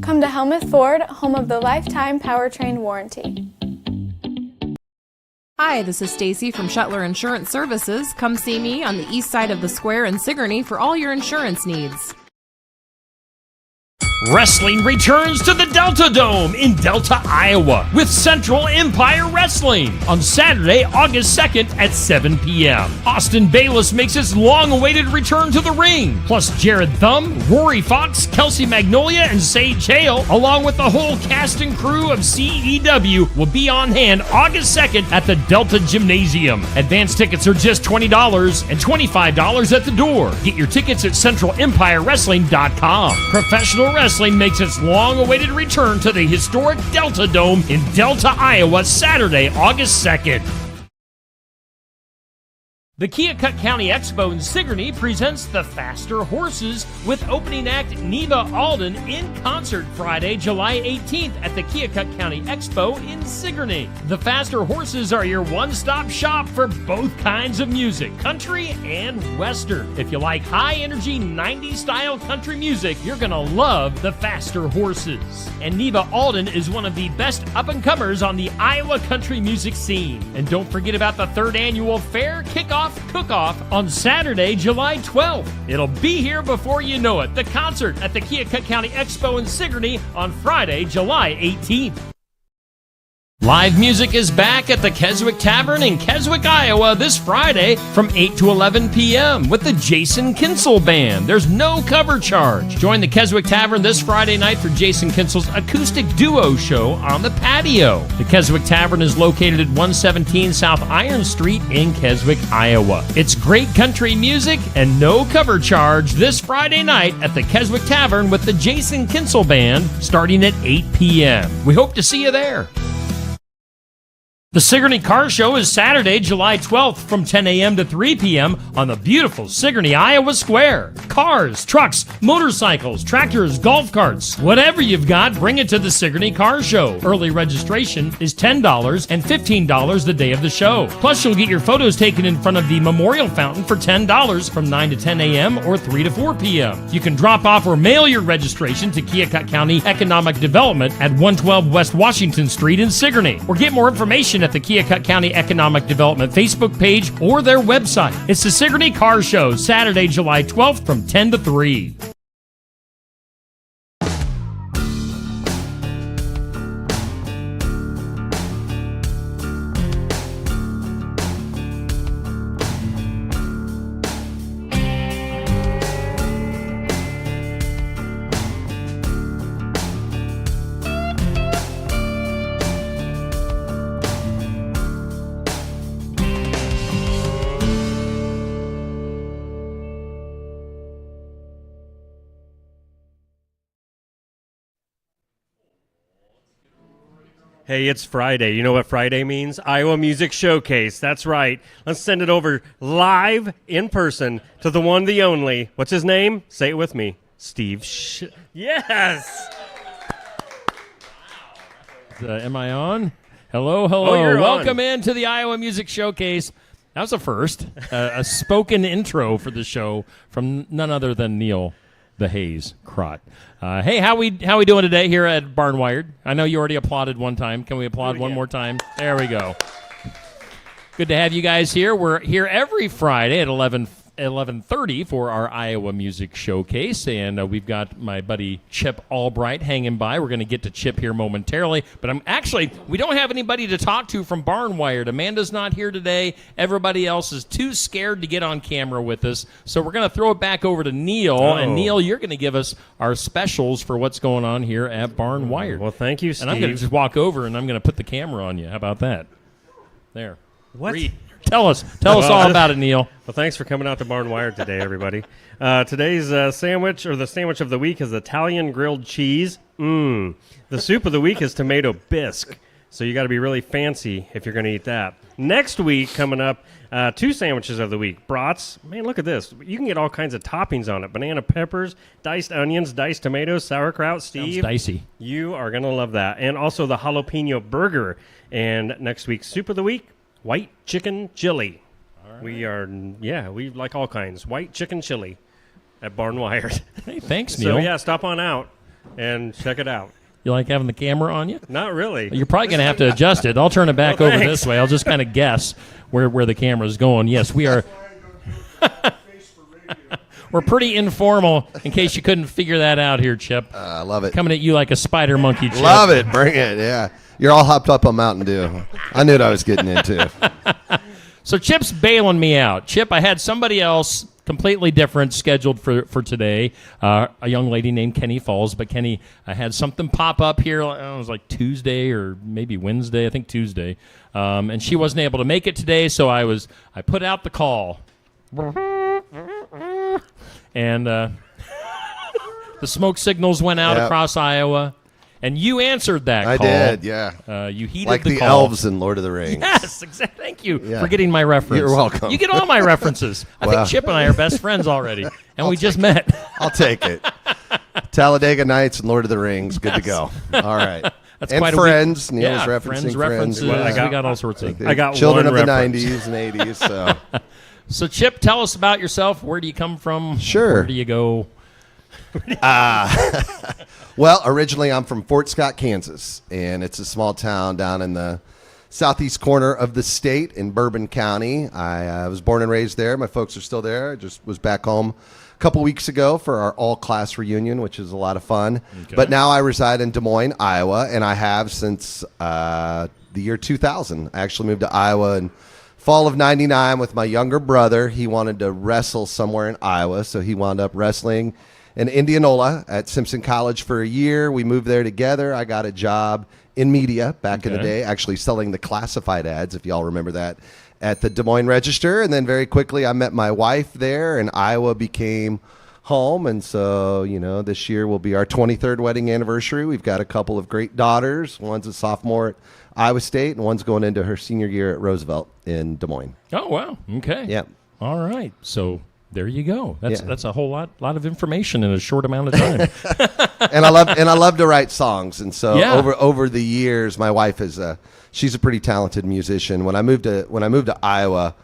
Come to Helmuth Ford, home of the lifetime powertrain warranty. Hi, this is Stacy from Shuttler Insurance Services. Come see me on the east side of the square in Sigourney for all your insurance needs. Wrestling returns to the Delta Dome in Delta, Iowa with Central Empire Wrestling on Saturday, August 2nd at 7 p.m. Austin Bayless makes his long-awaited return to the ring. Plus Jared Thumb, Rory Fox, Kelsey Magnolia, and Sage Hale, along with the whole cast and crew of CEW, will be on hand August 2nd at the Delta Gymnasium. Advance tickets are just $20 and $25 at the door. Get your tickets at CentralEmpireWrestling.com. Professional wrestling makes its long-awaited return to the historic Delta Dome in Delta, Iowa, Saturday, August 2nd. The Keokuk County Expo in Sigourney presents the Faster Horses with opening act Neva Alden in concert Friday, July 18th at the Keokuk County Expo in Sigourney. The Faster Horses are your one-stop shop for both kinds of music, country and western. If you like high-energy 90s style country music, you're gonna love the Faster Horses. And Neva Alden is one of the best up-and-comers on the Iowa country music scene. And don't forget about the third annual fair kickoff cook-off on Saturday, July 12th. It'll be here before you know it. The concert at the Keokuk County Expo in Sigourney on Friday, July 18th. Live music is back at the Keswick Tavern in Keswick, Iowa this Friday from 8 to 11 p.m. with the Jason Kinsel Band. There's no cover charge. Join the Keswick Tavern this Friday night for Jason Kinsel's acoustic duo show on the patio. The Keswick Tavern is located at 117 South Iron Street in Keswick, Iowa. It's great country music and no cover charge this Friday night at the Keswick Tavern with the Jason Kinsel Band starting at 8 p.m. We hope to see you there. The Sigourney Car Show is Saturday, July 12th from 10 a.m. to 3 p.m. on the beautiful Sigourney, Iowa Square. Cars, trucks, motorcycles, tractors, golf carts, whatever you've got, bring it to the Sigourney Car Show. Early registration is $10 and $15 the day of the show. Plus, you'll get your photos taken in front of the Memorial Fountain for $10 from 9 to 10 a.m. or 3 to 4 p.m. You can drop off or mail your registration to Keokuk County Economic Development at 112 West Washington Street in Sigourney, or get more information at the Keokuk County Economic Development Facebook page or their website. It's the Sigourney Car Show, Saturday, July 12th from 10 to 3. Hey, it's Friday. You know what Friday means? Iowa Music Showcase. That's right. Let's send it over live in person to the one, the only. What's his name? Say it with me. Steve Yes! Am I on? Hello. Welcome into the Iowa Music Showcase. That was a first. A spoken intro for the show from none other than Neil the Hayes Crott. Hey, how we doing today here at Barnwired? I know you already applauded one time. Can we applaud one more time? There we go. Good to have you guys here. We're here every Friday at 11:30 for our Iowa Music Showcase, and we've got my buddy Chip Albright hanging by. We're going to get to Chip here momentarily, but we don't have anybody to talk to from Barnwired. Amanda's not here today. Everybody else is too scared to get on camera with us, so we're going to throw it back over to Neil, and Neil, you're going to give us our specials for what's going on here at Barnwired. Well, thank you, Steve. And I'm going to just walk over, and I'm going to put the camera on you. How about that? There. What? Read. Tell us all about it, Neil. Well, thanks for coming out to Barnwired today, everybody. Today's sandwich, or the sandwich of the week, is Italian grilled cheese. The soup of the week is tomato bisque. So you got to be really fancy if you're going to eat that. Next week, coming up, two sandwiches of the week. Brats. Man, look at this. You can get all kinds of toppings on it. Banana peppers, diced onions, diced tomatoes, sauerkraut. Steve, sounds dicey. You are going to love that. And also the jalapeno burger. And next week's soup of the week, white chicken chili. Right. We like all kinds. White chicken chili at Barnwired. Hey, thanks, Neil. So, yeah, stop on out. and check it out. You like having the camera on you? Not really. You're probably going to have to adjust it. I'll turn it back over thanks. this way. I'll just kind of guess where the camera is going. Yes, we are. We're pretty informal, in case you couldn't figure that out here, Chip. I love it. Coming at you like a spider monkey, Chip. Love it. Bring it. Yeah. You're all hopped up on Mountain Dew. I knew what I was getting into. So Chip's bailing me out. Chip, I had somebody else completely different scheduled for today, a young lady named Kenny Falls. But Kenny had something pop up here. It was like Tuesday or maybe Wednesday, I think Tuesday. And she wasn't able to make it today, so I put out the call. And the smoke signals went out across Iowa. And you answered that call. I did, yeah. You heeded like the the call. elves in Lord of the Rings. Yes, exactly. Thank you for getting my reference. You're welcome. You get all my references. I think Chip and I are best friends already, and we just met. I'll take it. Talladega Nights and Lord of the Rings, good to go. All right. That's and quite Friends. a week. Neil was referencing Friends Friends. references. Well, we got all sorts of. I got Children one of the reference. 90s and 80s. So So, Chip, tell us about yourself. Where do you come from? Sure. Where do you go? Well, originally I'm from Fort Scott, Kansas, and it's a small town down in the southeast corner of the state in Bourbon County. I was born and raised there. My folks are still there. I just was back home a couple weeks ago for our all-class reunion, which is a lot of fun. Okay. But now I reside in Des Moines, Iowa, and I have since the year 2000. I actually moved to Iowa in fall of 99 with my younger brother. He wanted to wrestle somewhere in Iowa, so he wound up wrestling in Indianola at Simpson College for a year. We moved there together. I got a job in media back in the day, actually selling the classified ads, if y'all remember that, at the Des Moines Register. And then very quickly I met my wife there, and Iowa became home. And so, this year will be our 23rd wedding anniversary. We've got a couple of great daughters. One's a sophomore at Iowa State, and one's going into her senior year at Roosevelt in Des Moines. Oh, wow. Okay. Yeah. All right. So there you go. That's a whole lot of information in a short amount of time. and I love to write songs. And so over the years, my wife she's a pretty talented musician. When I moved to Iowa,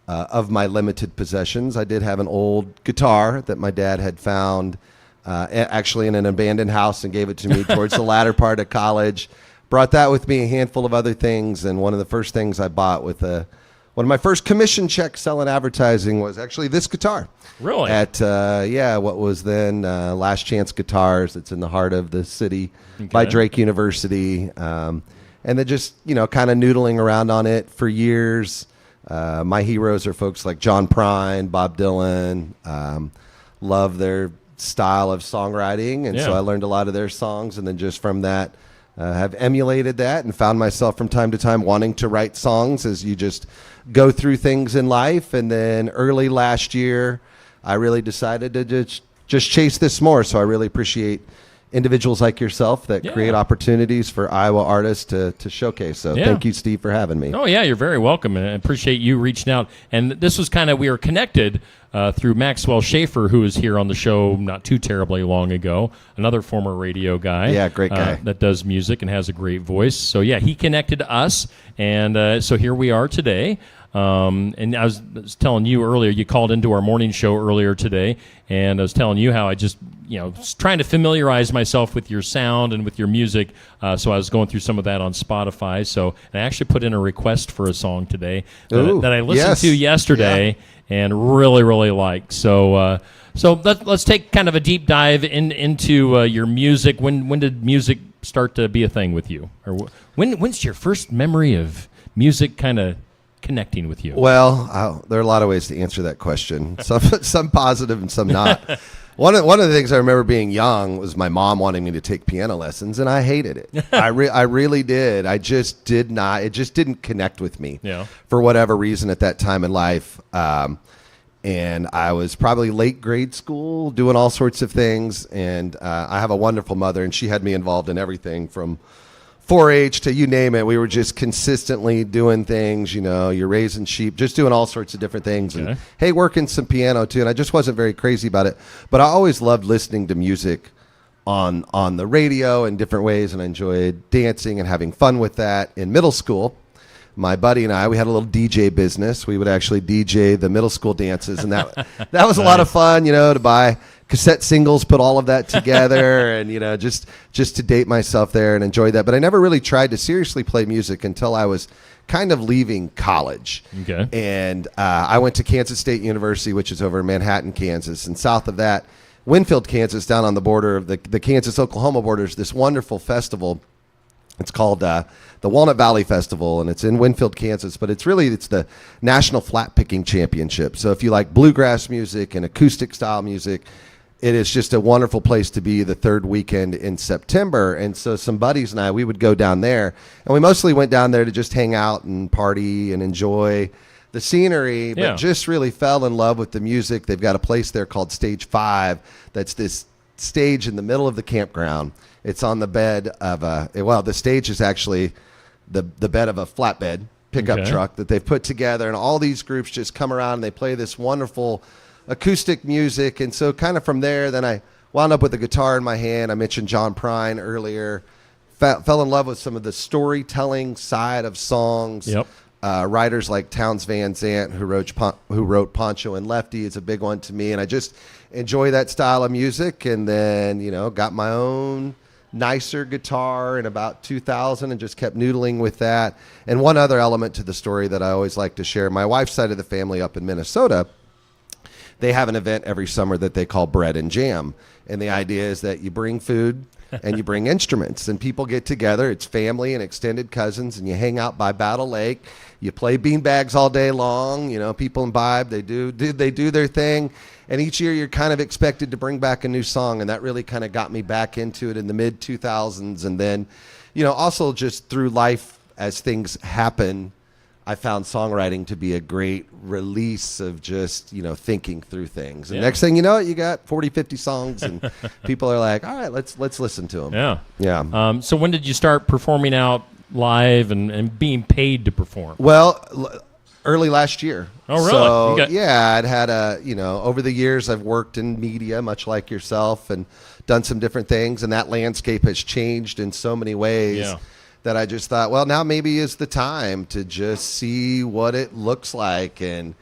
of my limited possessions, I did have an old guitar that my dad had found actually in an abandoned house and gave it to me towards the latter part of college. Brought that with me, a handful of other things, and one of the first things I bought with one of my first commission checks selling advertising was actually this guitar. Really? At what was then Last Chance Guitars. It's in the heart of the city by Drake University. And then just, kind of noodling around on it for years. My heroes are folks like John Prine, Bob Dylan. Love their style of songwriting. And so I learned a lot of their songs. And then just from that, have emulated that and found myself from time to time wanting to write songs as you just go through things in life. And then early last year, I really decided to just chase this more. So I really appreciate individuals like yourself that create opportunities for Iowa artists to showcase. So thank you, Steve, for having me. Oh, yeah, you're very welcome, and I appreciate you reaching out. And this was we were connected through Maxwell Schaefer, who was here on the show not too terribly long ago, another former radio guy. Yeah, great guy. That does music and has a great voice. So, yeah, he connected us, and so here we are today. And I was telling you earlier, you called into our morning show earlier today, and I was telling you how I just, was trying to familiarize myself with your sound and with your music. So I was going through some of that on Spotify. So I actually put in a request for a song today that I listened to yesterday and really, really liked. So let's take kind of a deep dive into your music. When did music start to be a thing with you? Or when's your first memory of music kind of connecting with you? Well, there are a lot of ways to answer that question. Some positive and some not. One of the things I remember being young was my mom wanting me to take piano lessons, and I hated it. I really did. I just did not. It just didn't connect with me for whatever reason at that time in life. And I was probably late grade school doing all sorts of things. And I have a wonderful mother, and she had me involved in everything from 4-H to you name it. We were just consistently doing things, you're raising sheep, just doing all sorts of different things. Okay. And hey, working some piano too. And I just wasn't very crazy about it, but I always loved listening to music on the radio in different ways. And I enjoyed dancing and having fun with that. In middle school, my buddy and I, we had a little DJ business. We would actually DJ the middle school dances, and that was a lot of fun, to buy cassette singles, put all of that together, and just to date myself there and enjoy that. But I never really tried to seriously play music until I was kind of leaving college. Okay. And I went to Kansas State University, which is over in Manhattan, Kansas, and south of that, Winfield, Kansas, down on the border of the Kansas-Oklahoma border, is this wonderful festival. It's called the Walnut Valley Festival, and it's in Winfield, Kansas. But it's the National Flat Picking Championship. So if you like bluegrass music and acoustic style music, it is just a wonderful place to be the third weekend in September. And so some buddies and we would go down there, and we mostly went down there to just hang out and party and enjoy the scenery, but just really fell in love with the music. They've got a place there called Stage 5 that's this stage in the middle of the campground. It's on the bed of the stage is actually the bed of a flatbed pickup truck that they've put together, and all these groups just come around and they play this wonderful acoustic music. And so kind of from there, then I wound up with a guitar in my hand. I mentioned John Prine earlier. Fell in love with some of the storytelling side of songs. Yep. Writers like Townes Van Zandt, who wrote Poncho and Lefty, is a big one to me, and I just enjoy that style of music. And then got my own nicer guitar in about 2000 and just kept noodling with that. And one other element to the story that I always like to share: my wife's side of the family up in Minnesota, they have an event every summer that they call Bread and Jam, and the idea is that you bring food and you bring instruments, and people get together. It's family and extended cousins, and you hang out by Battle Lake. You play beanbags all day long. People imbibe. They do their thing, and each year you're kind of expected to bring back a new song, and that really kind of got me back into it in the mid 2000s. And then, also just through life as things happen, I found songwriting to be a great release of just, thinking through things. And next thing you know, you got 40, 50 songs, and people are like, all right, let's listen to them. Yeah. Yeah. So when did you start performing out live and being paid to perform? Well, early last year. Oh, really? So, Okay. I'd had over the years, I've worked in media, much like yourself, and done some different things. And that landscape has changed in so many ways. Yeah. That I just thought, well, now maybe is the time to just see what it looks like and,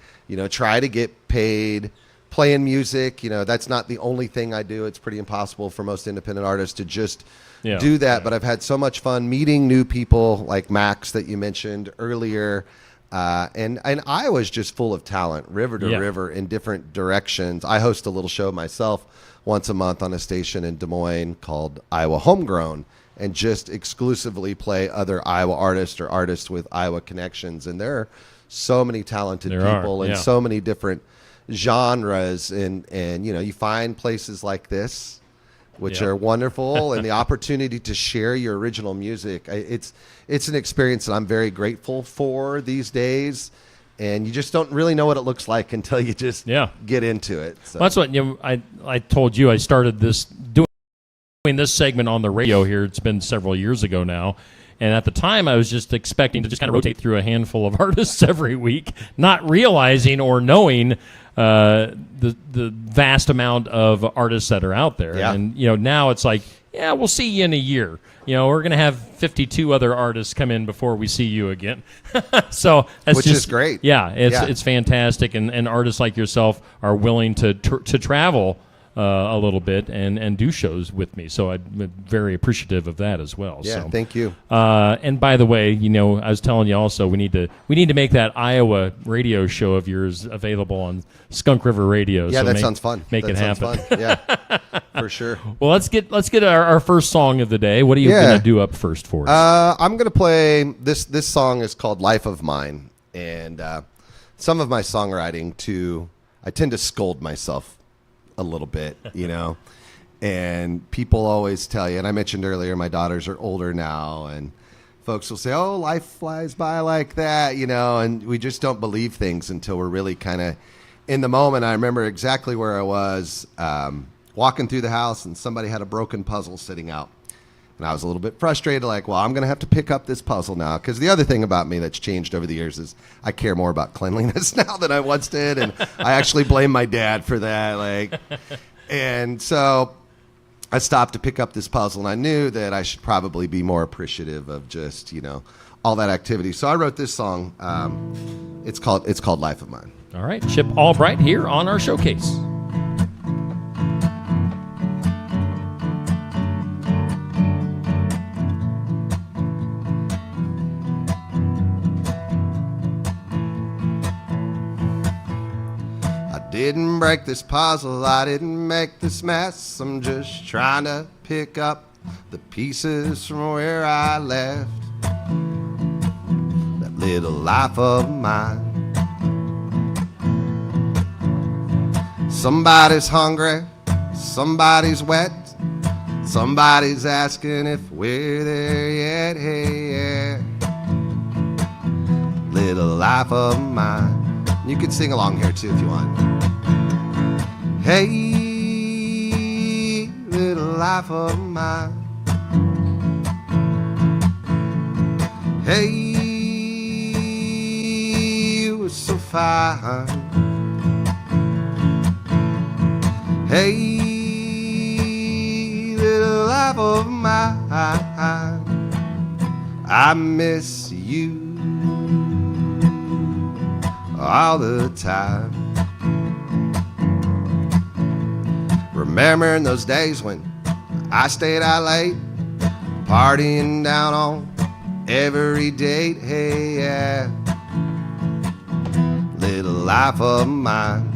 try to get paid playing music. That's not the only thing I do. It's pretty impossible for most independent artists to just do that. But I've had so much fun meeting new people like Max that you mentioned earlier. And Iowa's just full of talent, river to river in different directions. I host a little show myself once a month on a station in Des Moines called Iowa Homegrown, and just exclusively play other Iowa artists or artists with Iowa connections. And there are so many talented people and so many different genres. And you find places like this, which are wonderful, and the opportunity to share your original music. It's an experience that I'm very grateful for these days. And you just don't really know what it looks like until you just get into it. So. Well, that's what I told you. I started doing this segment on the radio here. It's been several years ago now, and at the time I was just expecting to just kind of rotate through a handful of artists every week, not realizing or knowing the vast amount of artists that are out there. And now it's like, we'll see you in a year. We're going to have 52 other artists come in before we see you again. So that's which is great. It's fantastic, and artists like yourself are willing to travel a little bit and do shows with me. So I'm very appreciative of that as well. Yeah, so, thank you. And by the way, I was telling you also we need to make that Iowa radio show of yours available on Skunk River Radio. Yeah, so that sounds fun. Make it happen. Fun. Yeah, for sure. Well, let's get our first song of the day. What are you going to do up first for us? I'm going to play this song is called Life of Mine, and some of my songwriting too, I tend to scold myself a little bit, and people always tell you, and I mentioned earlier, my daughters are older now, and folks will say, oh, life flies by like that, and we just don't believe things until we're really kind of in the moment. I remember exactly where I was walking through the house, and somebody had a broken puzzle sitting out. And I was a little bit frustrated, like, well, I'm going to have to pick up this puzzle now. Because the other thing about me that's changed over the years is I care more about cleanliness now than I once did. And I actually blame my dad for that. And so I stopped to pick up this puzzle. And I knew that I should probably be more appreciative of just, all that activity. So I wrote this song. It's called Life of Mine. All right. Chip Albright here on our showcase. didn't break this puzzle, I didn't make this mess. I'm just trying to pick up the pieces from where I left that little life of mine. Somebody's hungry, somebody's wet, somebody's asking if we're there yet. Hey, yeah. Little life of mine. You can sing along here too if you want. Hey, little life of mine. Hey, you were so fine. Hey, little life of mine. I miss you all the time. Remembering those days when I stayed out late, partying down on every date. Hey, yeah. Little life of mine.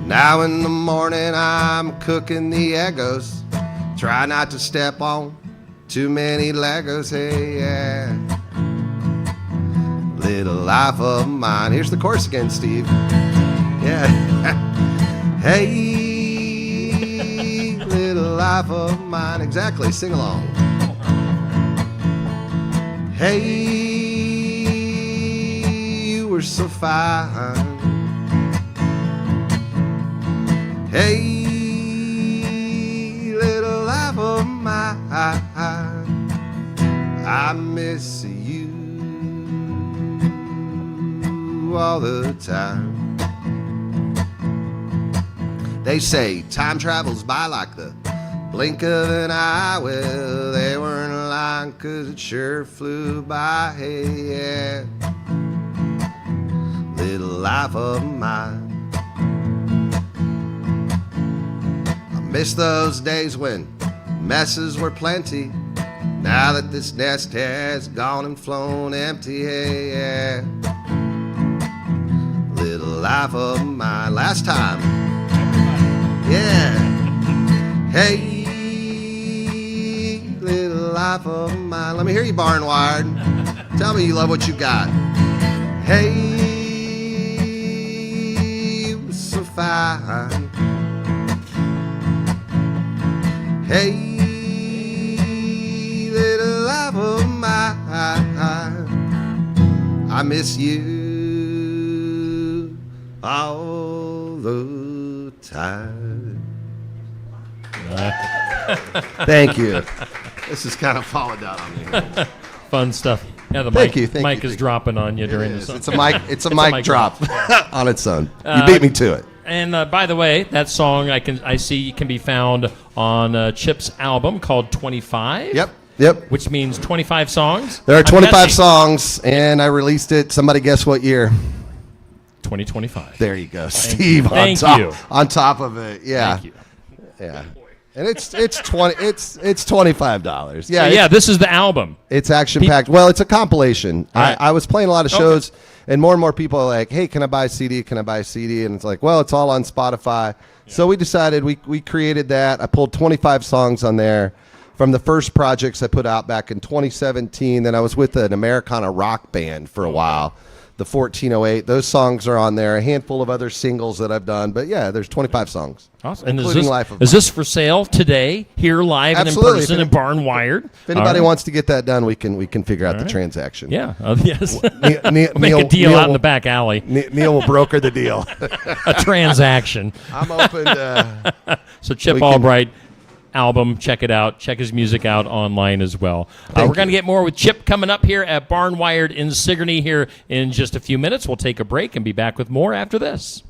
Now in the morning I'm cooking the Eggos. Try not to step on too many Legos. Hey, yeah. Little life of mine. Here's the chorus again, Steve. Yeah. Hey, little life of mine. Exactly. Sing along. Hey, you were so fine. Hey, little life of mine. I miss you all the time. They say time travels by like the blink of an eye. Well, they weren't lying, 'cause it sure flew by. Hey, yeah. Little life of mine. I miss those days when messes were plenty. Now that this nest has gone and flown empty. Hey, yeah. Little life of mine. Last time. Yeah. Hey, little life of mine. Let me hear you, Barnwired. Tell me you love what you got. Hey, you were so fine. Hey, little life of mine. I miss you all the time. Thank you. This is kind of falling down on me. Fun stuff. Yeah, the Thank mic, you, mic is dropping on you during the song. It's a mic drop on its own. You beat me to it. And by the way, that song I see can be found on Chip's album called 25. Yep. Which means 25 songs. There are 25 songs, and I released it. Somebody guess what year? 2025. There you go, Steve. Thank you. On top of it, yeah. Thank you. Yeah. And it's $25. Yeah. So, this is the album. It's action packed. Well, it's a compilation. Right. I was playing a lot of shows, and more and more people are like, "Hey, can I buy a CD? Can I buy a CD?" And it's like, well, it's all on Spotify. Yeah. So we decided we created that. I pulled 25 songs on there from the first projects I put out back in 2017. Then I was with an Americana rock band for a while. The 1408. Those songs are on there. A handful of other singles that I've done. But yeah, there's 25 songs. Awesome. And including Life of Mine. Is this for sale today, here live Absolutely. And in person in Barn Wired? If anybody wants to get that done, we can figure out the transaction. Yeah. Yes. Neil, make a deal out in the back alley. Neil will broker the deal. A transaction. I'm open to... So Chip Albright album, check it out. Check his music out online as well. We're going to get more with Chip coming up here at Barn Wired in Sigourney here in just a few minutes. We'll take a break and be back with more after this.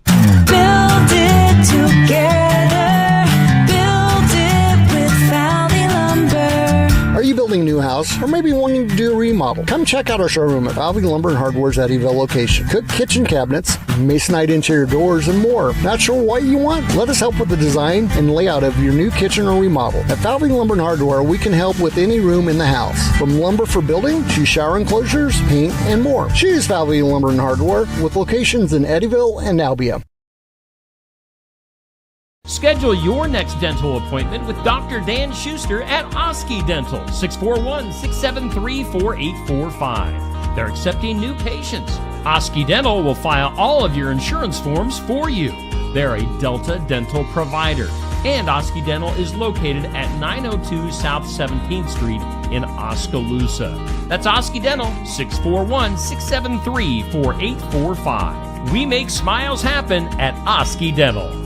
Build it together. Build it with Valley Lumber. Are you building a new house house or maybe wanting to do a remodel, come check out our showroom at Valvey Lumber and Hardware's Eddyville location. Cook kitchen cabinets, masonite interior doors, and more. Not sure what you want? Let us help with the design and layout of your new kitchen or remodel. At Valvey Lumber and Hardware, we can help with any room in the house, from lumber for building to shower enclosures, paint, and more. Choose Valvey Lumber and Hardware with locations in Eddyville and Albia. Schedule your next dental appointment with Dr. Dan Schuster at Oski Dental, 641-673-4845. They're accepting new patients. Oski Dental will file all of your insurance forms for you. They're a Delta dental provider. And Oski Dental is located at 902 South 17th Street in Oskaloosa. That's Oski Dental, 641-673-4845. We make smiles happen at Oski Dental.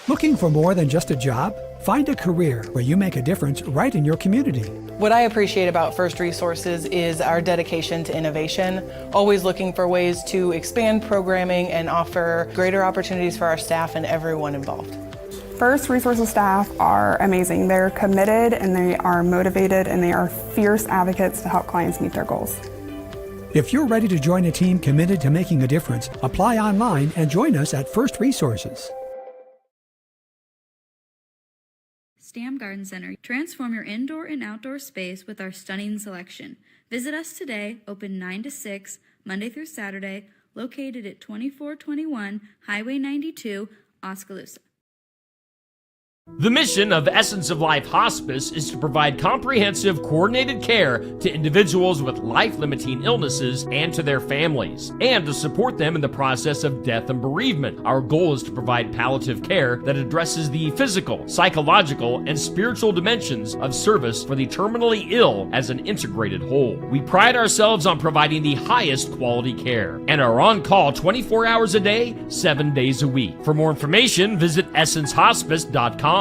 Looking for more than just a job? Find a career where you make a difference right in your community. What I appreciate about First Resources is our dedication to innovation, always looking for ways to expand programming and offer greater opportunities for our staff and everyone involved. First Resources staff are amazing. They're committed and they are motivated and they are fierce advocates to help clients meet their goals. If you're ready to join a team committed to making a difference, apply online and join us at First Resources. Stam Garden Center. Transform your indoor and outdoor space with our stunning selection. Visit us today, open 9 to 6, Monday through Saturday, located at 2421 Highway 92, Oskaloosa. The mission of Essence of Life Hospice is to provide comprehensive, coordinated care to individuals with life-limiting illnesses and to their families, and to support them in the process of death and bereavement. Our goal is to provide palliative care that addresses the physical, psychological, and spiritual dimensions of service for the terminally ill as an integrated whole. We pride ourselves on providing the highest quality care and are on call 24 hours a day, 7 days a week. For more information, visit essencehospice.com.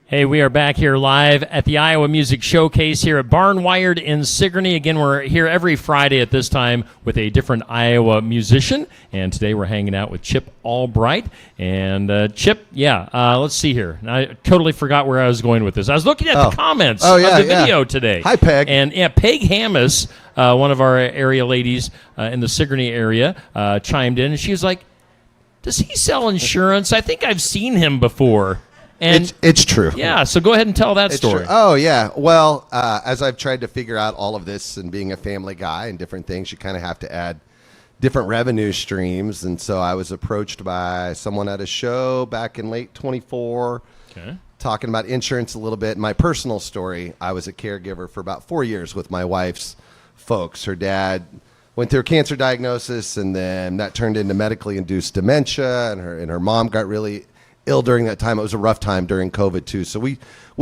Hey, we are back here live at the Iowa Music Showcase here at Barnwired in Sigourney. Again, we're here every Friday at this time with a different Iowa musician. And today we're hanging out with Chip Albright. And Chip, let's see here. I totally forgot where I was going with this. I was looking at the comments of the video today. Hi, Peg. And Peg Hammis, one of our area ladies in the Sigourney area, chimed in. And she was like, does he sell insurance? I think I've seen him before. And it's true. Yeah, so go ahead and tell that story. True. Oh, yeah. Well, as I've tried to figure out all of this and being a family guy and different things, you kind of have to add different revenue streams. And so I was approached by someone at a show back in late 24, talking about insurance a little bit. My personal story, I was a caregiver for about 4 years with my wife's folks. Her dad went through a cancer diagnosis, and then that turned into medically induced dementia, and her mom got really ill during that time. It was a rough time during COVID too. So we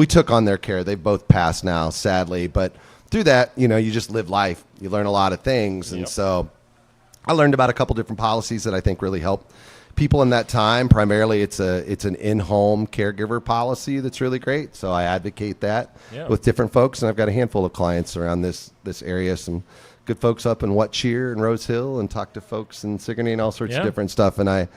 took on their care. They've both passed now, sadly. But through that, you just live life. You learn a lot of things. And so I learned about a couple different policies that I think really help people in that time. Primarily, it's an in-home caregiver policy that's really great. So I advocate that with different folks. And I've got a handful of clients around this area, some good folks up in Whatcheer and Rose Hill, and talk to folks in Sigourney and all sorts of different stuff. And I'm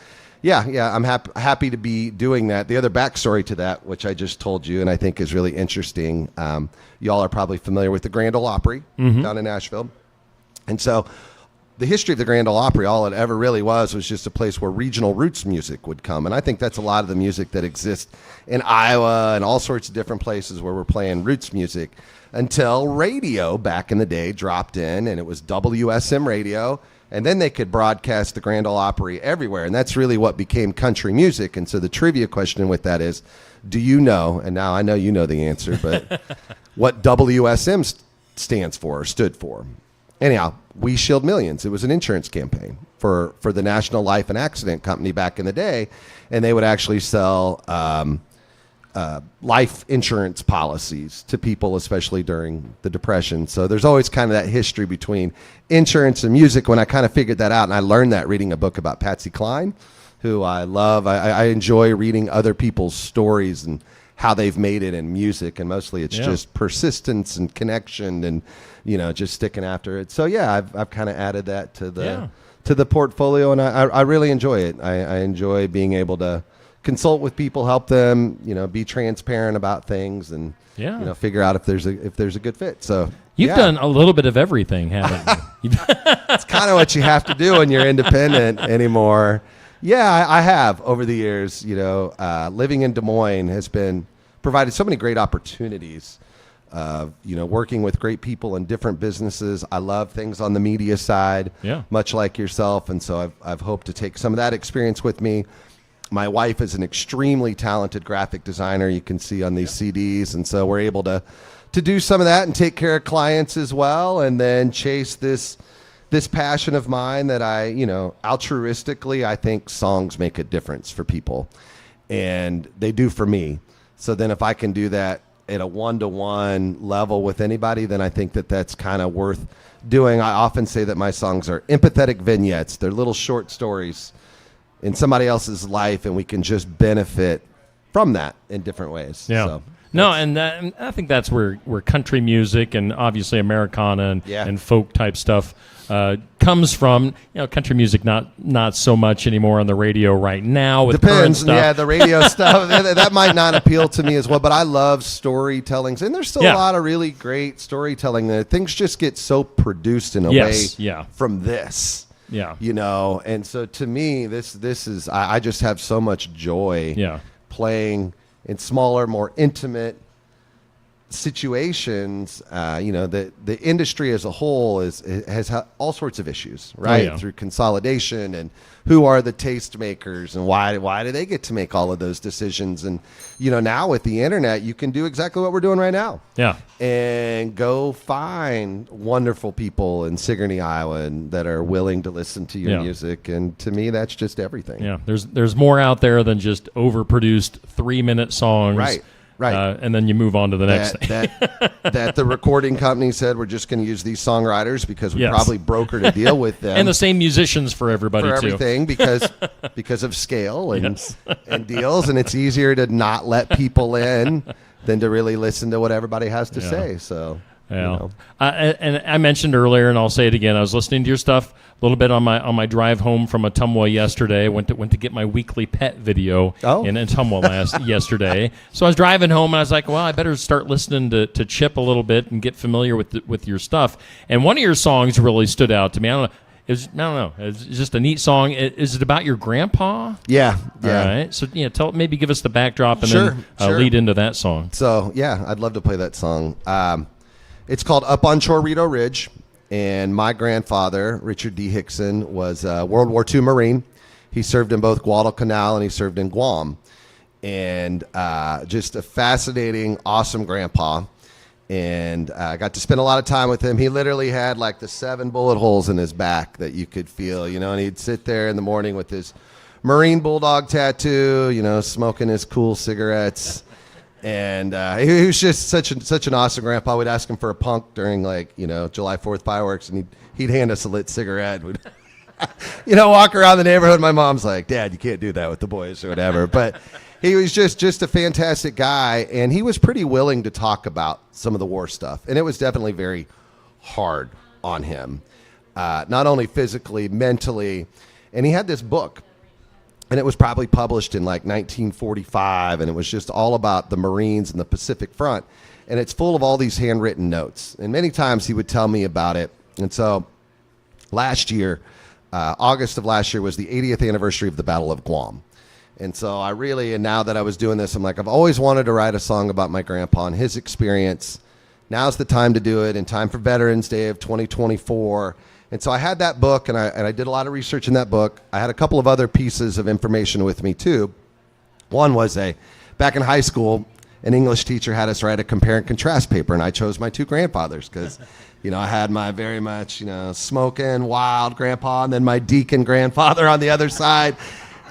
happy to be doing that. The other backstory to that, which I just told you, and I think is really interesting, y'all are probably familiar with the Grand Ole Opry down in Nashville. And so the history of the Grand Ole Opry, all it ever really was just a place where regional roots music would come. And I think that's a lot of the music that exists in Iowa and all sorts of different places where we're playing roots music, until radio back in the day dropped in, and it was WSM radio. And then they could broadcast the Grand Ole Opry everywhere. And that's really what became country music. And so the trivia question with that is, do you know, and now I know you know the answer, but what WSM stands for or stood for? Anyhow, We Shield Millions. It was an insurance campaign for the National Life and Accident Company back in the day. And they would actually sell life insurance policies to people, especially during the Depression. So there's always kind of that history between insurance and music. When I kind of figured that out, and I learned that reading a book about Patsy Cline, who I love. I enjoy reading other people's stories and how they've made it in music, and mostly it's just persistence and connection and just sticking after it. So I've kind of added that to the portfolio, and I really enjoy it. I enjoy being able to consult with people, help them, be transparent about things, and figure out if there's a good fit. So you've done a little bit of everything, haven't you? It's kind of what you have to do when you're independent anymore. Yeah, I have over the years. Living in Des Moines has provided so many great opportunities. Working with great people in different businesses. I love things on the media side, much like yourself, and so I've hoped to take some of that experience with me. My wife is an extremely talented graphic designer. You can see on these CDs, and so we're able to do some of that and take care of clients as well, and then chase this passion of mine that I, altruistically, I think songs make a difference for people, and they do for me. So then if I can do that at a one-to-one level with anybody, then I think that's kind of worth doing. I often say that my songs are empathetic vignettes. They're little short stories in somebody else's life, and we can just benefit from that in different ways. Yeah. So, and I think that's where country music and obviously Americana and folk type stuff comes from. Country music not so much anymore on the radio right now with current stuff. Yeah, the radio stuff that might not appeal to me as well. But I love storytelling, and there's still a lot of really great storytelling there. Things just get so produced in a way from this. Yeah. And so to me, this is I just have so much joy playing in smaller, more intimate situations. The industry as a whole has all sorts of issues, right? Through consolidation and who are the taste makers and why do they get to make all of those decisions? And now with the internet, you can do exactly what we're doing right now. Yeah. And go find wonderful people in Sigourney, Iowa, that are willing to listen to your music. And to me, that's just everything. Yeah. There's more out there than just overproduced 3-minute songs. Right. And then you move on to the next thing. that the recording company said we're just going to use these songwriters because we probably brokered a deal with them. And the same musicians for everybody, for everything, because of scale and deals. And it's easier to not let people in than to really listen to what everybody has to say. So, and I mentioned earlier, and I'll say it again, I was listening to your stuff a little bit on my drive home from Ottumwa yesterday. Went to get my weekly pet video in Ottumwa yesterday. So I was driving home and I was like, well, I better start listening to Chip a little bit and get familiar with your stuff. And one of your songs really stood out to me. I don't know. It's just a neat song. Is it about your grandpa? Yeah. All right. So maybe give us the backdrop and then lead into that song. So I'd love to play that song. It's called Up on Chorrito Ridge. And my grandfather, Richard D. Hickson, was a World War II Marine. He served in both Guadalcanal and he served in Guam. And just a fascinating, awesome grandpa. And I got to spend a lot of time with him. He literally had like the 7 bullet holes in his back that you could feel, and he'd sit there in the morning with his Marine Bulldog tattoo, smoking his cool cigarettes. And he was just such an awesome grandpa. We'd ask him for a punk during July 4th fireworks, and he'd hand us a lit cigarette. We'd walk around the neighborhood. My mom's like, "Dad, you can't do that with the boys or whatever." But he was just a fantastic guy, and he was pretty willing to talk about some of the war stuff. And it was definitely very hard on him, not only physically, mentally. And he had this book. And it was probably published in like 1945, and it was just all about the Marines and the Pacific Front. And it's full of all these handwritten notes. And many times he would tell me about it. And so last year, August of last year, was the 80th anniversary of the Battle of Guam. And so and now that I was doing this, I'm like, I've always wanted to write a song about my grandpa and his experience. Now's the time to do it, in time for Veterans Day of 2024. And so I had that book, and I did a lot of research in that book. I had a couple of other pieces of information with me, too. One was back in high school, an English teacher had us write a compare and contrast paper, and I chose my 2 grandfathers because, I had my very much, smoking, wild grandpa, and then my deacon grandfather on the other side.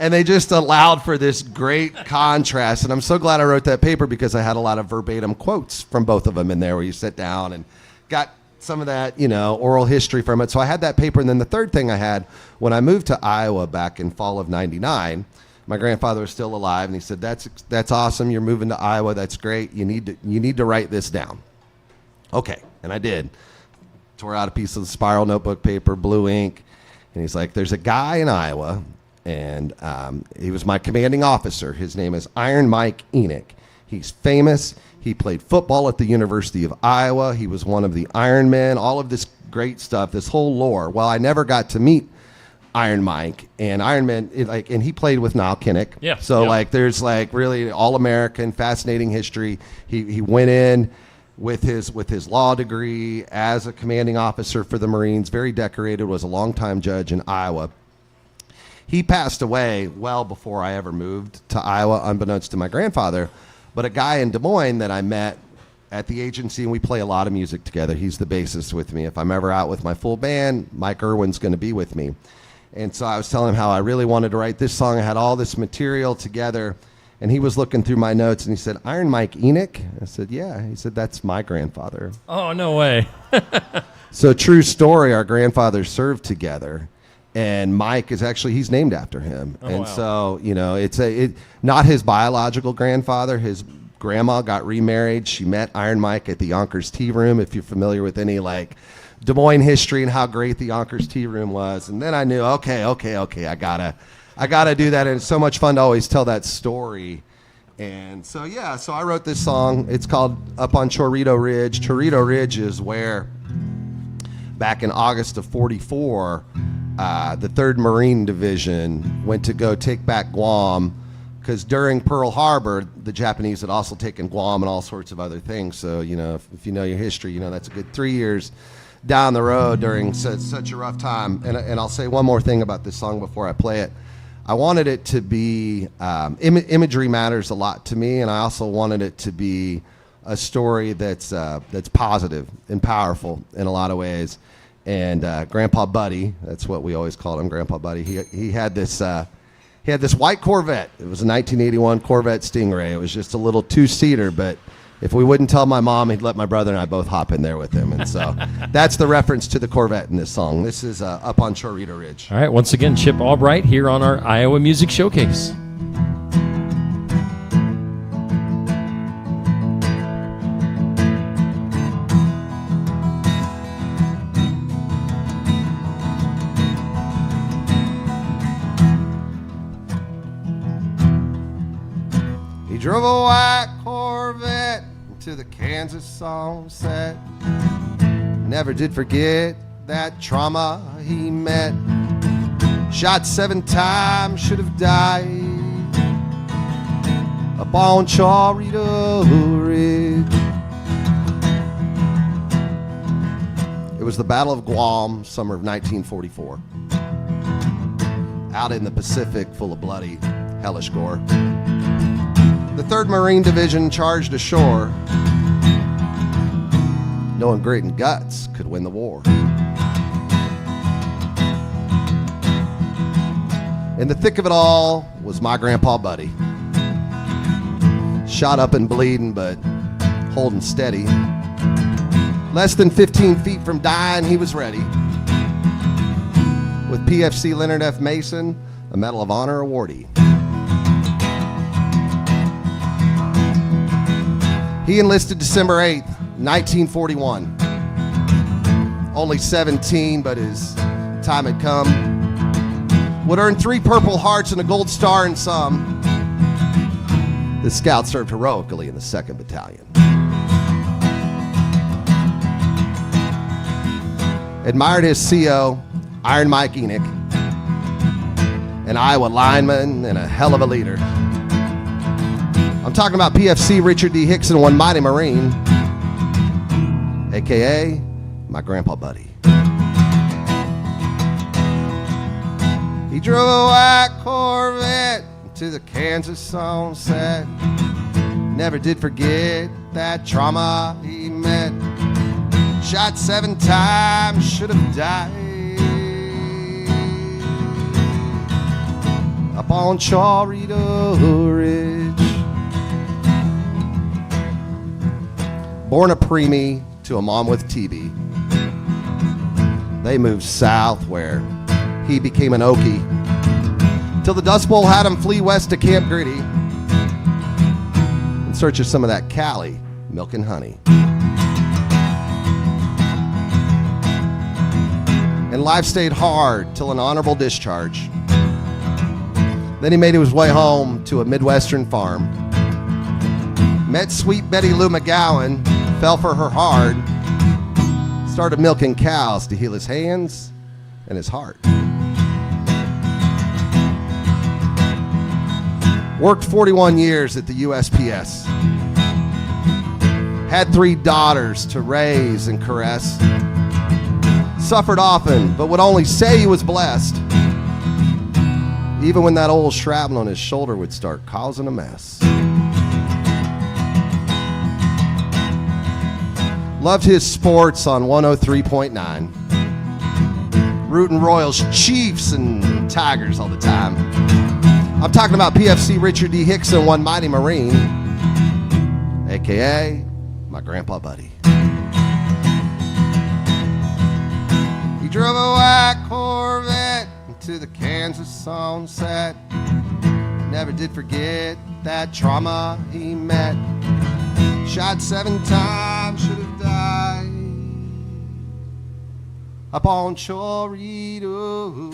And they just allowed for this great contrast. And I'm so glad I wrote that paper because I had a lot of verbatim quotes from both of them in there where you sit down and got some of that, oral history from it. So I had that paper. And then the third thing I had, when I moved to Iowa back in fall of '99, my grandfather was still alive, and he said, that's awesome. You're moving to Iowa. That's great. You need to write this down. Okay. And I did. Tore out a piece of the spiral notebook paper, blue ink. And he's like, there's a guy in Iowa and he was my commanding officer. His name is Iron Mike Enoch. He's famous. He played football at the University of Iowa. He was one of the Iron Men, all of this great stuff, this whole lore. Well, I never got to meet Iron Mike, and Iron Man, and he played with Niall Kinnick. Yeah. So yeah. like, there's like really all-American, fascinating history. He went in with his law degree as a commanding officer for the Marines, very decorated, was a longtime judge in Iowa. He passed away well before I ever moved to Iowa, unbeknownst to my grandfather. But a guy in Des Moines that I met at the agency, and we play a lot of music together. He's the bassist with me. If I'm ever out with my full band, Mike Irwin's going to be with me. And so I was telling him how I really wanted to write this song. I had all this material together, and he was looking through my notes, and he said, Iron Mike Enoch? I said, yeah. He said, that's my grandfather. Oh, no way. So true story, our grandfathers served together, and Mike is actually, he's named after him. Oh, and wow. so, you know, it's not his biological grandfather. His grandma got remarried. She met Iron Mike at the Yonkers Tea Room, if you're familiar with any, like, Des Moines history and how great the Yonkers Tea Room was. And then I knew, okay, I gotta do that. And it's so much fun to always tell that story. And so, yeah, so I wrote this song. It's called Up on Chorrito Ridge. Chorrito Ridge is where, back in August of 44, the 3rd Marine Division went to go take back Guam, because during Pearl Harbor, the Japanese had also taken Guam and all sorts of other things. So, you know, if you know your history, you know that's a good 3 years down the road during such a rough time. And I'll say one more thing about this song before I play it. I wanted it to be, imagery matters a lot to me, and I also wanted it to be a story that's positive and powerful in a lot of ways. And Grandpa Buddy, that's what we always called him, Grandpa Buddy, he had this white Corvette. It was a 1981 Corvette Stingray. It was just a little 2-seater, but if we wouldn't tell my mom, he'd let my brother and I both hop in there with him. And so that's the reference to the Corvette in this song. This is Up on Chorrito Ridge. All right, once again, Chip Albright here on our Iowa Music Showcase. He drove a white Corvette to the Kansas sunset. Never did forget that trauma he met. Shot 7 times, should have died. Up on Chorrito Ridge. It was the Battle of Guam, summer of 1944. Out in the Pacific, full of bloody, hellish gore. The 3rd Marine Division charged ashore, knowing grit and guts could win the war. In the thick of it all was my Grandpa Buddy. Shot up and bleeding, but holding steady. Less than 15 feet from dying, he was ready. With PFC Leonard F. Mason, a Medal of Honor awardee. He enlisted December 8th, 1941. Only 17, but his time had come. Would earn 3 Purple Hearts and a Gold Star in some. The scout served heroically in the 2nd Battalion. Admired his CO, Iron Mike Enoch, an Iowa lineman and a hell of a leader. I'm talking about PFC Richard D. Hickson, one mighty Marine, a.k.a. my Grandpa Buddy. He drove a white Corvette to the Kansas sunset. Never did forget that trauma he met. Shot 7 times, should have died. Up on Chorrito Ridge. Born a preemie to a mom with TB. They moved south where he became an Okie. Till the Dust Bowl had him flee west to Camp Gritty in search of some of that Cali milk and honey. And life stayed hard till an honorable discharge. Then he made his way home to a Midwestern farm. Met sweet Betty Lou McGowan, fell for her hard, started milking cows to heal his hands and his heart. Worked 41 years at the USPS. Had 3 daughters to raise and caress. Suffered often, but would only say he was blessed, even when that old shrapnel on his shoulder would start causing a mess. Loved his sports on 103.9. Rooting Royals, Chiefs, and Tigers all the time. I'm talking about PFC Richard D. Hickson, one mighty Marine, a.k.a. my grandpa buddy. He drove a white Corvette into the Kansas sunset. Never did forget that trauma he met. Shot 7 times, should have died up on Chorito.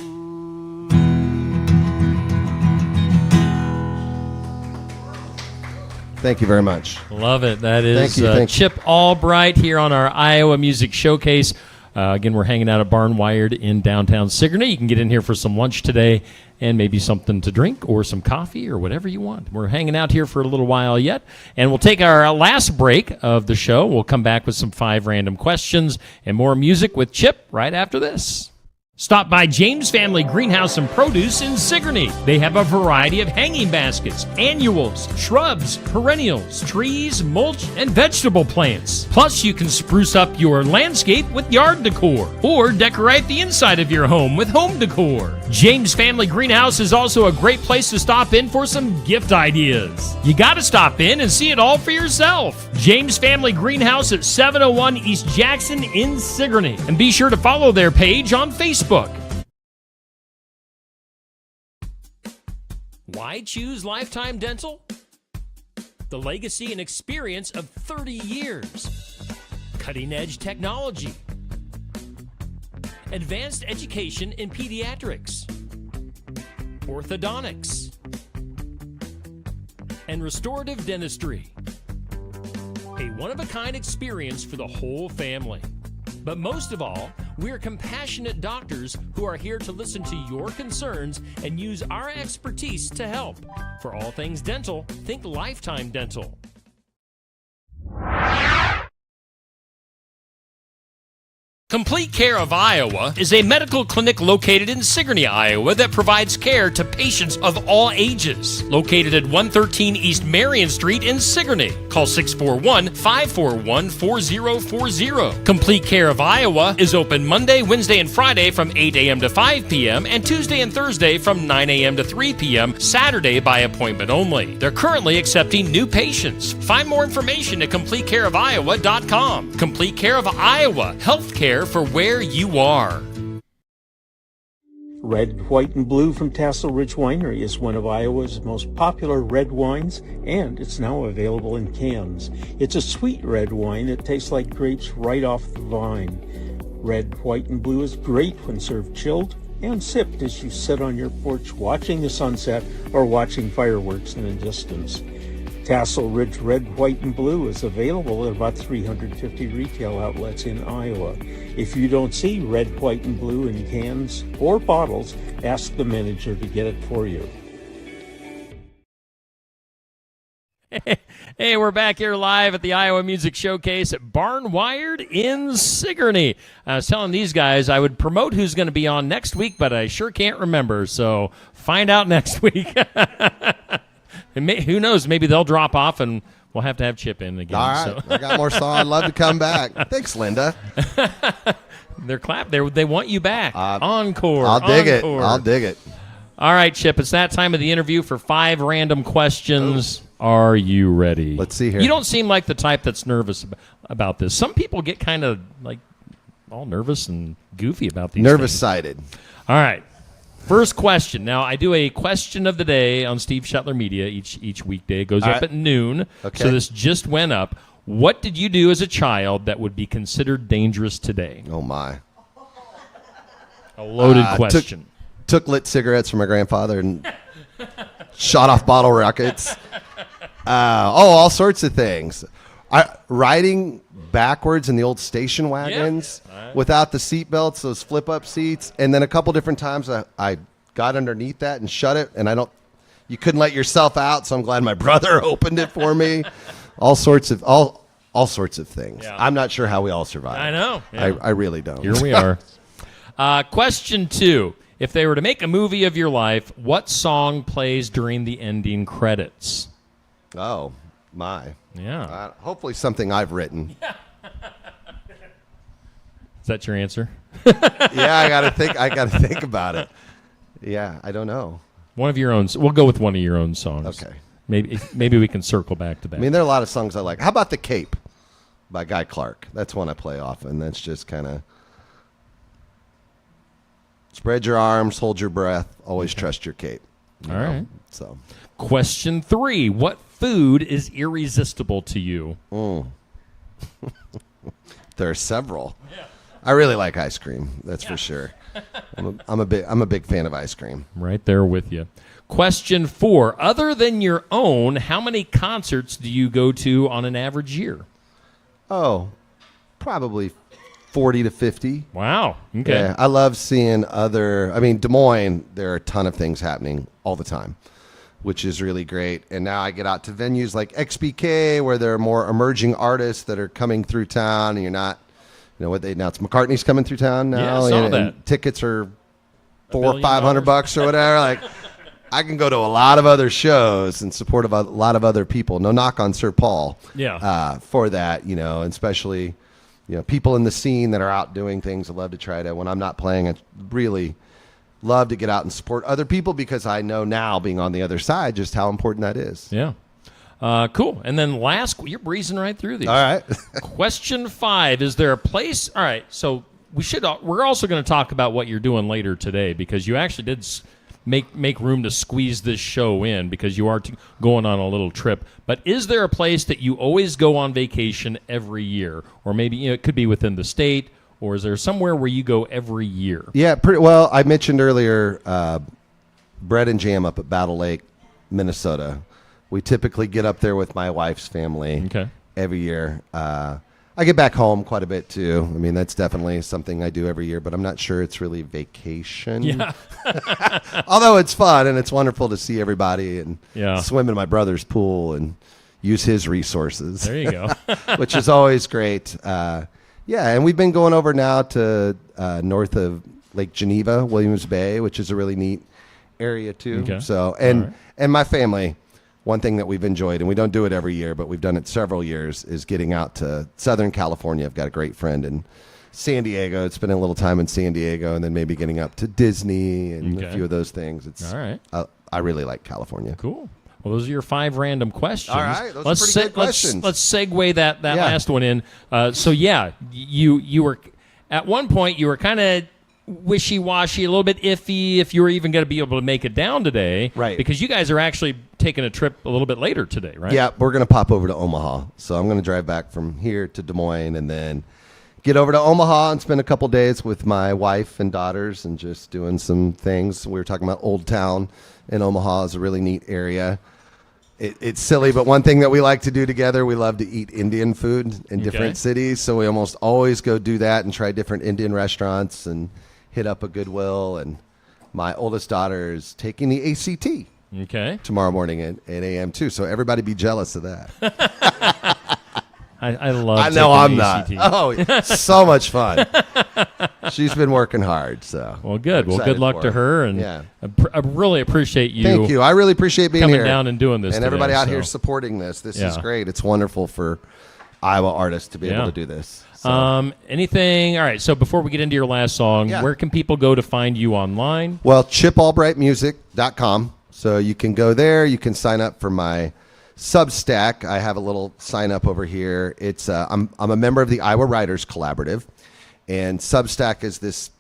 Thank you very much. Love it. That is Thank you. Chip Albright here on our Iowa Music Showcase. Again, we're hanging out at Barn Wired in downtown Sigourney. You can get in here for some lunch today and maybe something to drink or some coffee or whatever you want. We're hanging out here for a little while yet, and we'll take our last break of the show. We'll come back with some 5 random questions and more music with Chip right after this. Stop by James Family Greenhouse and Produce in Sigourney. They have a variety of hanging baskets, annuals, shrubs, perennials, trees, mulch, and vegetable plants. Plus, you can spruce up your landscape with yard decor or decorate the inside of your home with home decor. James Family Greenhouse is also a great place to stop in for some gift ideas. You got to stop in and see it all for yourself. James Family Greenhouse at 701 East Jackson in Sigourney. And be sure to follow their page on Facebook. Why choose Lifetime Dental? The legacy and experience of 30 years. Cutting-edge technology. Advanced education in pediatrics. Orthodontics. And restorative dentistry. A one-of-a-kind experience for the whole family. But most of all, we're compassionate doctors who are here to listen to your concerns and use our expertise to help. For all things dental, think Lifetime Dental. Complete Care of Iowa is a medical clinic located in Sigourney, Iowa that provides care to patients of all ages. Located at 113 East Marion Street in Sigourney. Call 641-541-4040. Complete Care of Iowa is open Monday, Wednesday, and Friday from 8 a.m. to 5 p.m. and Tuesday and Thursday from 9 a.m. to 3 p.m. Saturday by appointment only. They're currently accepting new patients. Find more information at CompleteCareOfIowa.com. Complete Care of Iowa. Healthcare for where you are. Red, White, and Blue from Tassel Ridge Winery is one of Iowa's most popular red wines, and it's now available in cans. It's a sweet red wine that tastes like grapes right off the vine. Red, White, and Blue is great when served chilled and sipped as you sit on your porch watching the sunset or watching fireworks in the distance. Tassel Ridge Red, White, and Blue is available at about 350 retail outlets in Iowa. If you don't see Red, White, and Blue in cans or bottles, ask the manager to get it for you. Hey, we're back here live at the Iowa Music Showcase at Barn Wired in Sigourney. I was telling these guys I would promote who's going to be on next week, but I sure can't remember, so find out next week. Who knows? Maybe they'll drop off and we'll have to have Chip in again. All right. So. I got more song. I'd love to come back. Thanks, Linda. They're clapped. They want you back. Encore. I'll dig it. Encore. I'll dig it. All right, Chip. It's that time of the interview for 5 random questions. Are you ready? Let's see here. You don't seem like the type that's nervous about this. Some people get kind of like all nervous and goofy about these Nervous-sided. All right. First question. Now, I do a question of the day on Steve Shetler Media each weekday. It goes up at noon. Okay. So this just went up. What did you do as a child that would be considered dangerous today? Oh, my. A loaded question. Took lit cigarettes from my grandfather and shot off bottle rockets. All sorts of things. Riding backwards in the old station wagons without the seat belts, those flip-up seats. And then a couple different times I got underneath that and shut it, and you couldn't let yourself out, so I'm glad my brother opened it for me. All sorts of things. Yeah. I'm not sure how we all survived. I know. I really don't. Here we are. Question 2. If they were to make a movie of your life, what song plays during the ending credits? Oh, my. Yeah. Hopefully something I've written. Is that your answer? Yeah, I gotta think about it. Yeah, I don't know. One of your own. We'll go with one of your own songs. Okay. Maybe we can circle back to that. I mean, there are a lot of songs I like. How about The Cape by Guy Clark? That's one I play often. That's just kind of spread your arms, hold your breath, always trust your cape. All right. So, question 3. What food is irresistible to you? There are several. Yeah. I really like ice cream. That's for sure. I'm a big fan of ice cream. Right there with you. Question 4. Other than your own, how many concerts do you go to on an average year? Oh, probably 40 to 50. Wow. Okay. Yeah, I love seeing Des Moines, there are a ton of things happening all the time, which is really great. And now I get out to venues like XBK where there are more emerging artists that are coming through town, and you're not, what they announced. McCartney's coming through town now. Yeah, I saw that. And tickets are $400 or $500 or whatever. Like, I can go to a lot of other shows and support a lot of other people. No knock on Sir Paul. Yeah. For that, and especially, people in the scene that are out doing things. I love to try to, when I'm not playing, I really love to get out and support other people because I know now, being on the other side, just how important that is. Yeah. Cool. And then you're breezing right through these. All right. Question 5. Is there a place? All right. So we're also going to talk about what you're doing later today because you actually did make room to squeeze this show in because you are going on a little trip. But is there a place that you always go on vacation every year? Or maybe it could be within the state, or is there somewhere where you go every year? Yeah, pretty well. I mentioned earlier Bread and Jam up at Battle Lake, Minnesota. We typically get up there with my wife's family every year. I get back home quite a bit, too. I mean, that's definitely something I do every year, but I'm not sure it's really vacation. Yeah. Although it's fun, and it's wonderful to see everybody and swim in my brother's pool and use his resources. There you go. Which is always great. And we've been going over now to north of Lake Geneva, Williams Bay, which is a really neat area, too. Okay. So, and my family... One thing that we've enjoyed, and we don't do it every year, but we've done it several years, is getting out to Southern California. I've got a great friend in San Diego. Spending a little time in San Diego, and then maybe getting up to Disney and a few of those things. It's all right. I really like California. Cool. Well, those are your 5 random questions. All right, those are pretty good questions. Let's segue that last one in. You were at one point you were kind of wishy-washy, a little bit iffy if you were even going to be able to make it down today. Right. Because you guys are actually taking a trip a little bit later today, right? Yeah, we're going to pop over to Omaha. So I'm going to drive back from here to Des Moines and then get over to Omaha and spend a couple days with my wife and daughters and just doing some things. We were talking about Old Town in Omaha is a really neat area. It's silly, but one thing that we like to do together, we love to eat Indian food in different cities. So we almost always go do that and try different Indian restaurants and hit up a Goodwill, and my oldest daughter is taking the ACT tomorrow morning at 8 a.m. too. So everybody be jealous of that. I love. I know I'm ACT. not. Oh, so much fun. She's been working hard. So well, good. Well, good luck to her, and I really appreciate you. Thank you. I really appreciate being coming here, down and doing this, and today, everybody out here supporting this. This is great. It's wonderful for Iowa artists to be able to do this. So. Anything? All right. So before we get into your last song, where can people go to find you online? Well, chipalbrightmusic.com. So you can go there. You can sign up for my Substack. I have a little sign up over here. It's I'm a member of the Iowa Writers Collaborative, and Substack is this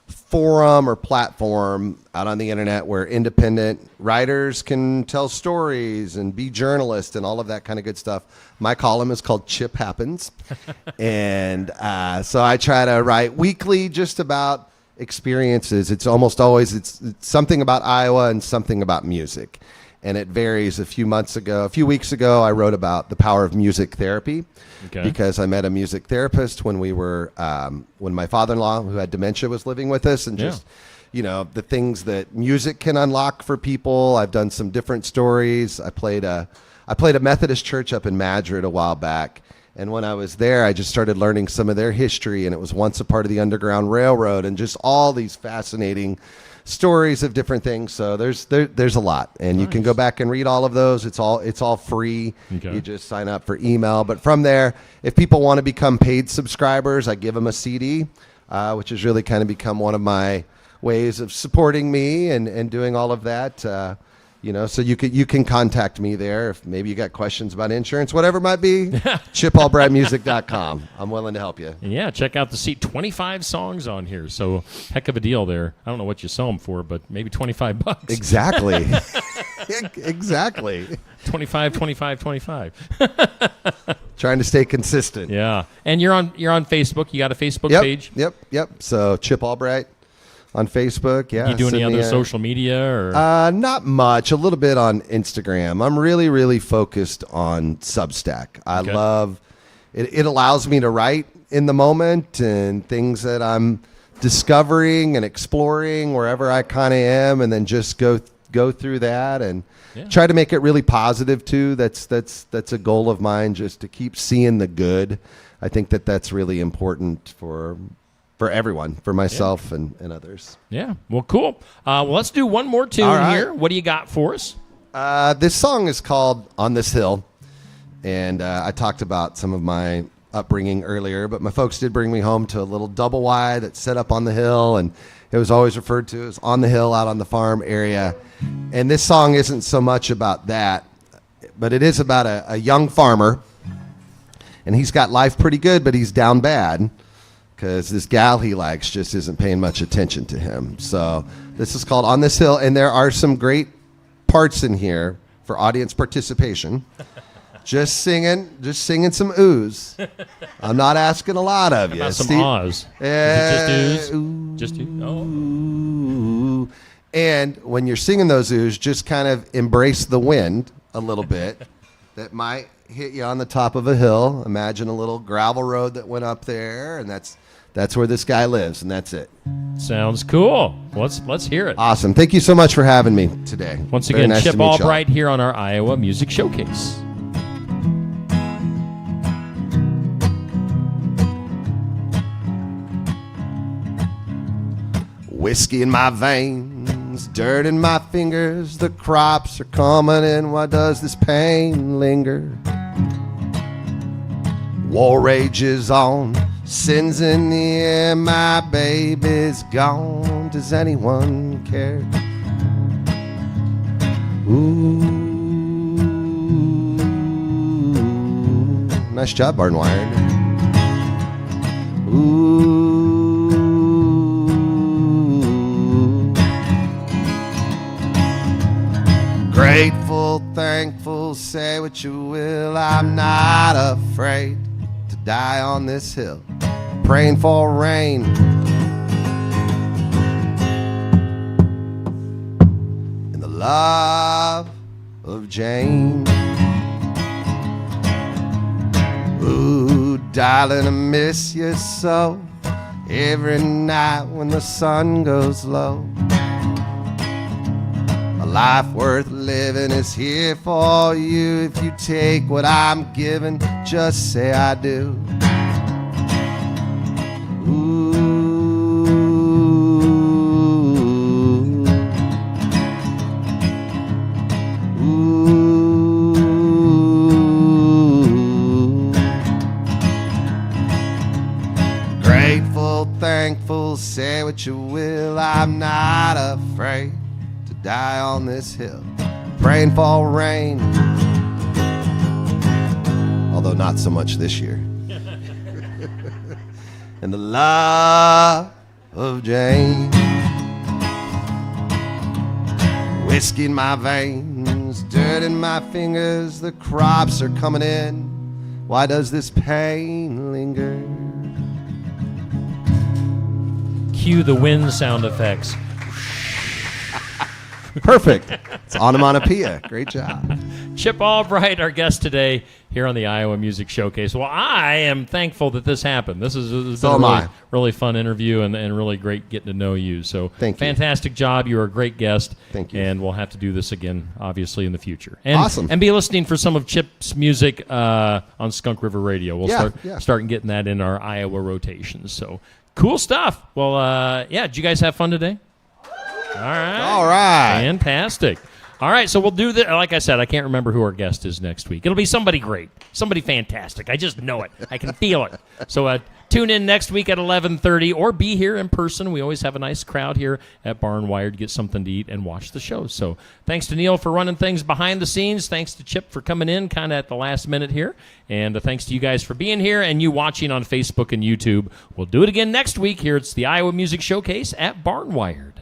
forum or platform out on the internet where independent writers can tell stories and be journalists and all of that kind of good stuff. My column is called Chip Happens. And so I try to write weekly just about experiences. It's almost always it's something about Iowa and something about music. and it varies. A few weeks ago, I wrote about the power of music therapy because I met a music therapist when when my father-in-law, who had dementia, was living with us, and just the things that music can unlock for people. I've done some different stories. I played a Methodist church up in Madrid a while back. And when I was there, I just started learning some of their history, and it was once a part of the Underground Railroad, and just all these fascinating stories of different things. So there's a lot, and you can go back and read all of those. It's all free. You just sign up for email. But from there, if people want to become paid subscribers, I give them a CD, which has really kind of become one of my ways of supporting me and doing all of that. So you can contact me there if maybe you got questions about insurance, whatever it might be. ChipAlbrightMusic.com. I'm willing to help you. Yeah, check out the seat. 25 songs on here, so heck of a deal there. I don't know what you sell them for, but maybe $25. Exactly. Exactly. 25. Trying to stay consistent. Yeah, and you're on Facebook. You got a Facebook page? Yep. So Chip Albright on Facebook. Yeah. You do any other social media or? Not much. A little bit on Instagram. I'm really, really focused on Substack. I love it. It allows me to write in the moment and things that I'm discovering and exploring wherever I kind of am, and then just go through that and try to make it really positive too. That's a goal of mine, just to keep seeing the good. I think that's really important for everyone, for myself and others. Yeah. Well, cool. Let's do one more tune here. What do you got for us? This song is called On This Hill. And I talked about some of my upbringing earlier, but my folks did bring me home to a little double wide that's set up on the hill. And it was always referred to as on the hill out on the farm area. And this song isn't so much about that, but it is about a young farmer. And he's got life pretty good, but he's down bad, because this gal he likes just isn't paying much attention to him. So this is called On This Hill, and there are some great parts in here for audience participation. Just singing some oohs. I'm not asking a lot of you. How about some ahs? Is it just oohs? Just oohs? Oh. And when you're singing those oohs, just kind of embrace the wind a little bit. That might hit you on the top of a hill. Imagine a little gravel road that went up there, and that's where this guy lives, and that's it. Sounds cool. Let's hear it. Awesome. Thank you so much for having me today. Once again, nice Chip Albright here on our Iowa Music Showcase. Whiskey in my veins, dirt in my fingers, the crops are coming in. Why does this pain linger? War rages on, sin's in the air, my baby's gone. Does anyone care? Ooh, nice job, Barnwired. Ooh. Grateful, thankful, say what you will, I'm not afraid to die on this hill, praying for rain. In the love of Jane. Ooh, darling, I miss you so, every night when the sun goes low. A life worth living is here for you. If you take what I'm giving, just say I do. Ooh. Ooh. Grateful, thankful, say what you will, I'm not afraid to die on this hill, praying for rain, although not so much this year. And the love of Jane. Whiskey in my veins, dirt in my fingers, the crops are coming in. Why does this pain linger? Cue the wind sound effects. Perfect. It's onomatopoeia. Great job. Chip Albright, our guest today here on the Iowa Music Showcase. Well, I am thankful that this happened. This has been a really fun interview and really great getting to know you. So Thank you. Fantastic job. You were a great guest. Thank you. And we'll have to do this again, obviously, in the future. And, Awesome. And be listening for some of Chip's music on Skunk River Radio. We'll start getting that in our Iowa rotations. So cool stuff. Well, did you guys have fun today? All right. Fantastic. All right, so we'll do that. Like I said, I can't remember who our guest is next week. It'll be somebody great, somebody fantastic. I just know it. I can feel it. So tune in next week at 11:30 or be here in person. We always have a nice crowd here at Barn Wired. Get something to eat and watch the show. So thanks to Neil for running things behind the scenes. Thanks to Chip for coming in kind of at the last minute here. And thanks to you guys for being here and you watching on Facebook and YouTube. We'll do it again next week here. It's the Iowa Music Showcase at Barn Wired.